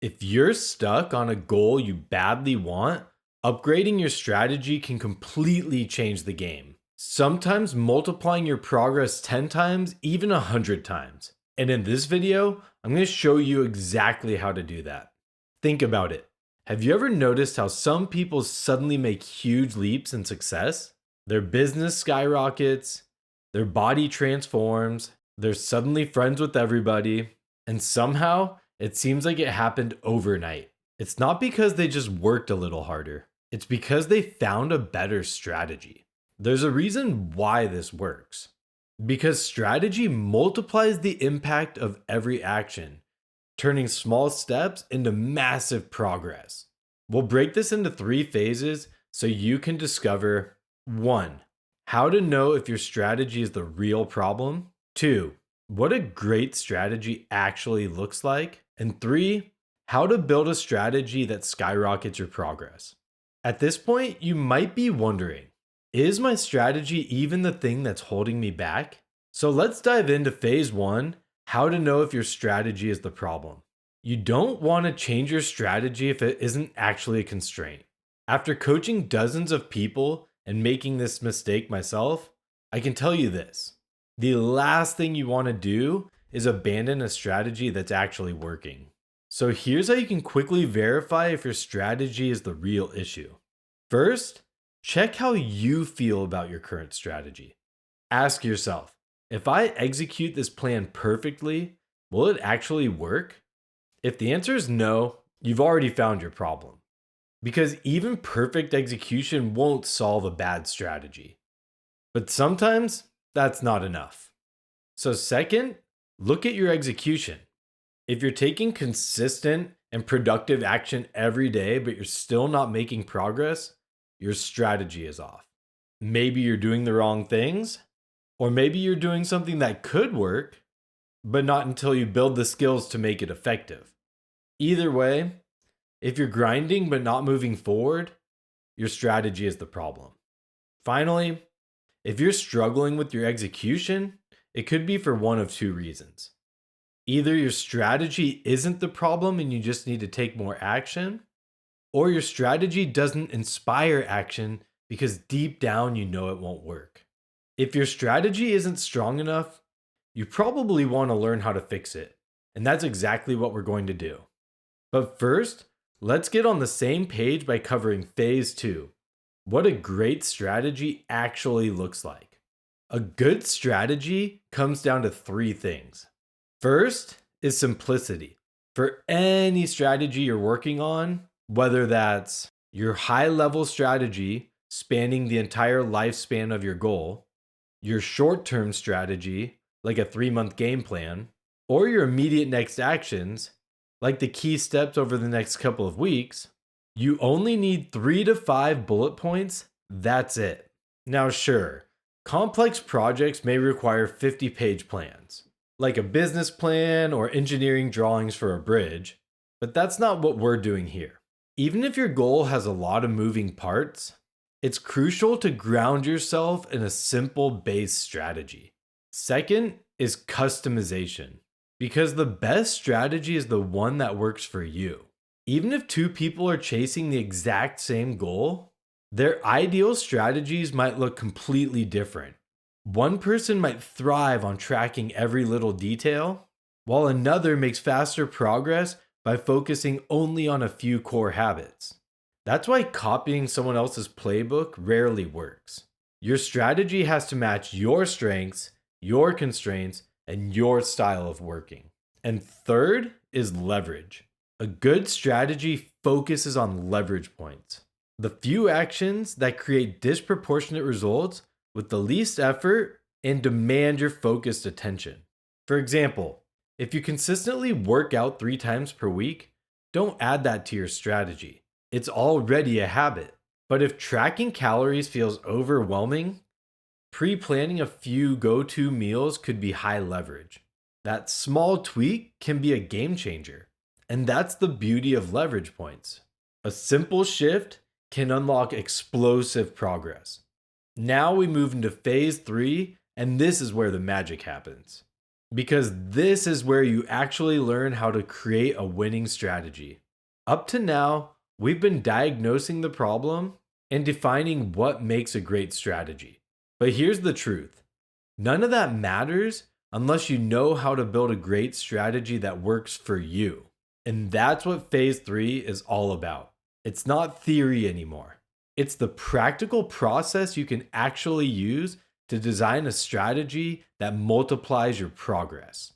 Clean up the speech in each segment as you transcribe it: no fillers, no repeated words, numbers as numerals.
If you're stuck on a goal you badly want, upgrading your strategy can completely change the game. Sometimes multiplying your progress 10 times, even 100 times. And in this video, I'm going to show you exactly how to do that. Think about it. Have you ever noticed how some people suddenly make huge leaps in success? Their business skyrockets, their body transforms, they're suddenly friends with everybody, and somehow it seems like it happened overnight. It's not because they just worked a little harder, it's because they found a better strategy. There's a reason why this works. Because strategy multiplies the impact of every action, turning small steps into massive progress. We'll break this into 3 phases so you can discover 1. How to know if your strategy is the real problem. 2. What a great strategy actually looks like. And 3. How to build a strategy that skyrockets your progress. At this point, you might be wondering, is my strategy even the thing that's holding me back? So let's dive into phase 1, how to know if your strategy is the problem. You don't want to change your strategy if it isn't actually a constraint. After coaching dozens of people and making this mistake myself, I can tell you this. The last thing you want to do is abandon a strategy that's actually working. So here's how you can quickly verify if your strategy is the real issue. First, check how you feel about your current strategy. Ask yourself, if I execute this plan perfectly, will it actually work? If the answer is no, you've already found your problem. Because even perfect execution won't solve a bad strategy. But sometimes that's not enough. So second, look at your execution. If you're taking consistent and productive action every day, but you're still not making progress, your strategy is off. Maybe you're doing the wrong things, or maybe you're doing something that could work, but not until you build the skills to make it effective. Either way, if you're grinding but not moving forward, your strategy is the problem. Finally, if you're struggling with your execution, it could be for one of 2 reasons. Either your strategy isn't the problem and you just need to take more action, or your strategy doesn't inspire action because deep down you know it won't work. If your strategy isn't strong enough, you probably want to learn how to fix it, and that's exactly what we're going to do. But first, let's get on the same page by covering phase 2. What a great strategy actually looks like. A good strategy comes down to 3 things. First is simplicity. For any strategy you're working on, whether that's your high-level strategy spanning the entire lifespan of your goal, your short-term strategy, like a 3-month game plan, or your immediate next actions, like the key steps over the next couple of weeks, you only need 3 to 5 bullet points. That's it. Now, sure, complex projects may require 50-page plans, like a business plan or engineering drawings for a bridge, but that's not what we're doing here. Even if your goal has a lot of moving parts, it's crucial to ground yourself in a simple base strategy. Second is customization. Because the best strategy is the one that works for you. Even if 2 people are chasing the exact same goal, their ideal strategies might look completely different. One person might thrive on tracking every little detail, while another makes faster progress by focusing only on a few core habits. That's why copying someone else's playbook rarely works. Your strategy has to match your strengths, your constraints, and your style of working. And third is leverage. A good strategy focuses on leverage points. The few actions that create disproportionate results with the least effort and demand your focused attention. For example, if you consistently work out 3 times per week, don't add that to your strategy. It's already a habit. But if tracking calories feels overwhelming, pre-planning a few go-to meals could be high leverage. That small tweak can be a game changer. And that's the beauty of leverage points. A simple shift can unlock explosive progress. Now we move into phase 3, and this is where the magic happens. because this is where you actually learn how to create a winning strategy. Up to now, we've been diagnosing the problem and defining what makes a great strategy. But here's the truth: none of that matters unless you know how to build a great strategy that works for you. And that's what phase 3 is all about. It's not theory anymore. It's the practical process you can actually use to design a strategy that multiplies your progress.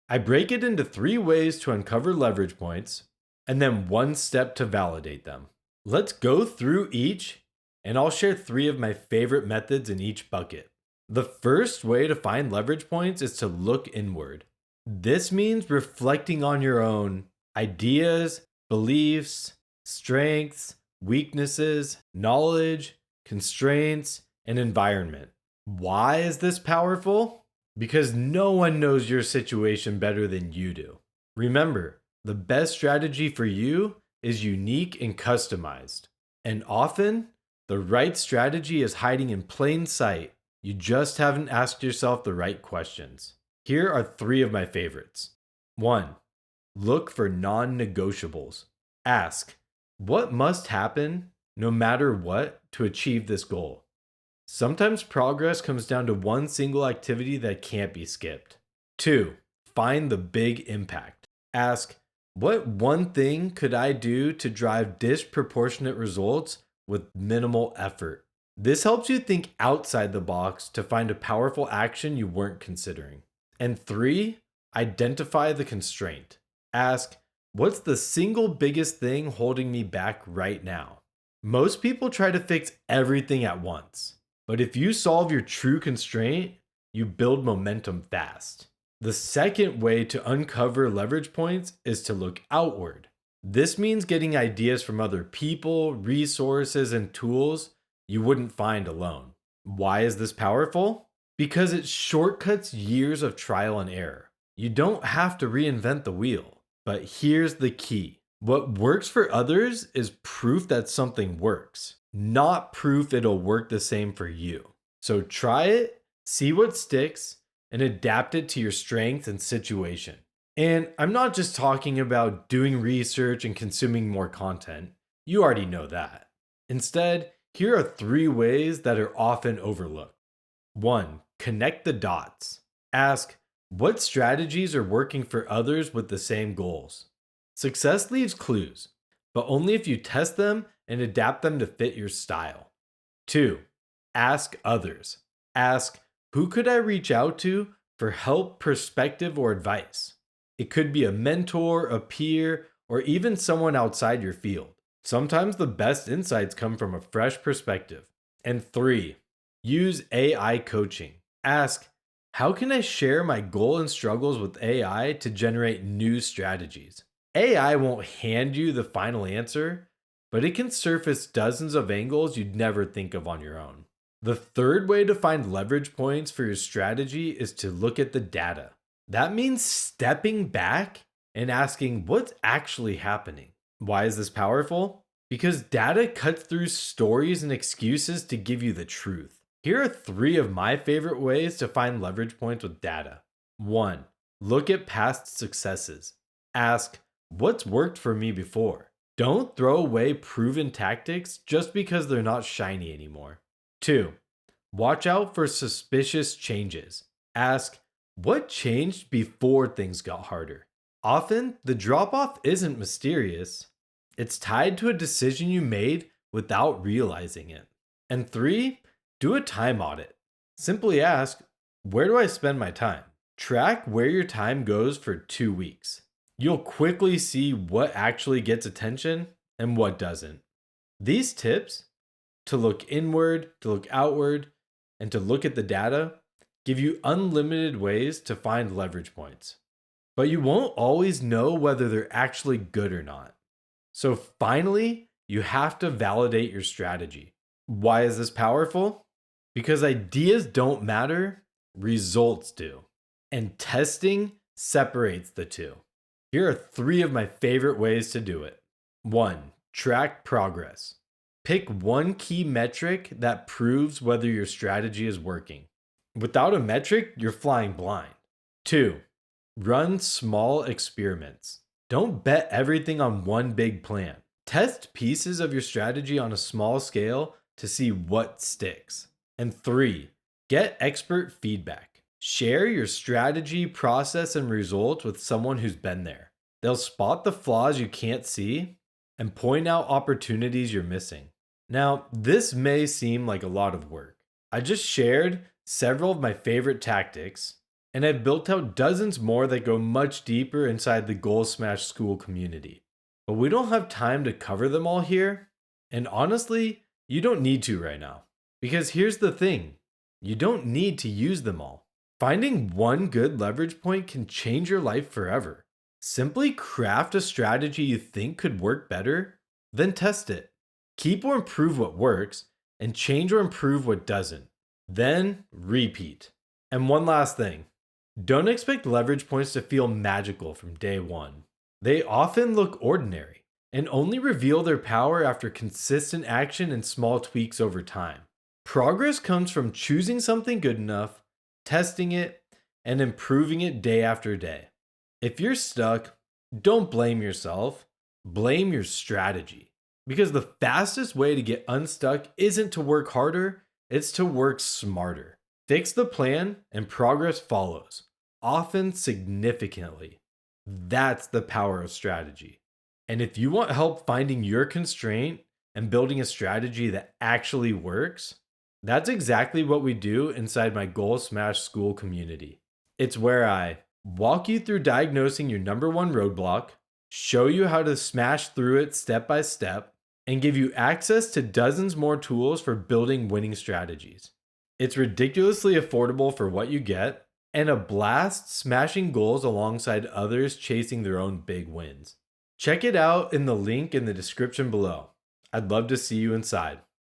I break it into 3 ways to uncover leverage points, and then 1 step to validate them. Let's go through each, and I'll share 3 of my favorite methods in each bucket. The first way to find leverage points is to look inward. This means reflecting on your own ideas, beliefs, strengths, weaknesses, knowledge, constraints, and environment. Why is this powerful? Because no one knows your situation better than you do. Remember, the best strategy for you is unique and customized. And often, the right strategy is hiding in plain sight. You just haven't asked yourself the right questions. Here are 3 of my favorites. 1. Look for non-negotiables. Ask, what must happen, no matter what, to achieve this goal? Sometimes progress comes down to one single activity that can't be skipped. 2. Find the big impact. Ask, what one thing could I do to drive disproportionate results with minimal effort? This helps you think outside the box to find a powerful action you weren't considering. And 3, identify the constraint. Ask, what's the single biggest thing holding me back right now? Most people try to fix everything at once, but if you solve your true constraint, you build momentum fast. The second way to uncover leverage points is to look outward. This means getting ideas from other people, resources, and tools you wouldn't find alone. Why is this powerful? Because it shortcuts years of trial and error. You don't have to reinvent the wheel. But here's the key: what works for others is proof that something works, not proof it'll work the same for you. So try it, see what sticks, and adapt it to your strengths and situation. And I'm not just talking about doing research and consuming more content. You already know that. Instead, here are 3 ways that are often overlooked. 1. Connect the dots. Ask, what strategies are working for others with the same goals? Success leaves clues, but only if you test them and adapt them to fit your style. 2. Ask others. Ask, who could I reach out to for help, perspective, or advice? It could be a mentor, a peer, or even someone outside your field. Sometimes the best insights come from a fresh perspective. And 3, use AI coaching. Ask, how can I share my goal and struggles with AI to generate new strategies? AI won't hand you the final answer, but it can surface dozens of angles you'd never think of on your own. The third way to find leverage points for your strategy is to look at the data. That means stepping back and asking what's actually happening. Why is this powerful? Because data cuts through stories and excuses to give you the truth. Here are 3 of my favorite ways to find leverage points with data. 1. Look at past successes. Ask, what's worked for me before? Don't throw away proven tactics just because they're not shiny anymore. 2. Watch out for suspicious changes. Ask, what changed before things got harder? Often, the drop-off isn't mysterious. It's tied to a decision you made without realizing it. And 3, do a time audit. Simply ask, where do I spend my time? Track where your time goes for 2 weeks. You'll quickly see what actually gets attention and what doesn't. These tips, to look inward, to look outward, and to look at the data, give you unlimited ways to find leverage points. But you won't always know whether they're actually good or not. So finally, you have to validate your strategy. Why is this powerful? Because ideas don't matter, results do. And testing separates the two. Here are 3 of my favorite ways to do it. 1. Track progress. Pick one key metric that proves whether your strategy is working. Without a metric, you're flying blind. 2. Run small experiments. Don't bet everything on one big plan. Test pieces of your strategy on a small scale to see what sticks. And 3, get expert feedback. Share your strategy, process, and results with someone who's been there. They'll spot the flaws you can't see and point out opportunities you're missing. Now, this may seem like a lot of work. I just shared several of my favorite tactics, and I've built out dozens more that go much deeper inside the Goal Smash School community. But we don't have time to cover them all here, and honestly, you don't need to right now. Because here's the thing, you don't need to use them all. Finding one good leverage point can change your life forever. Simply craft a strategy you think could work better, then test it. Keep or improve what works, and change or improve what doesn't. Then repeat. And one last thing, don't expect leverage points to feel magical from day one. They often look ordinary and only reveal their power after consistent action and small tweaks over time. Progress comes from choosing something good enough, testing it, and improving it day after day. If you're stuck, don't blame yourself, blame your strategy. Because the fastest way to get unstuck isn't to work harder, it's to work smarter. Fix the plan and progress follows, often significantly. That's the power of strategy. And if you want help finding your constraint and building a strategy that actually works, that's exactly what we do inside my Goal Smash School community. It's where I walk you through diagnosing your number one roadblock, show you how to smash through it step by step, and give you access to dozens more tools for building winning strategies. It's ridiculously affordable for what you get, and a blast smashing goals alongside others chasing their own big wins. Check it out in the link in the description below. I'd love to see you inside.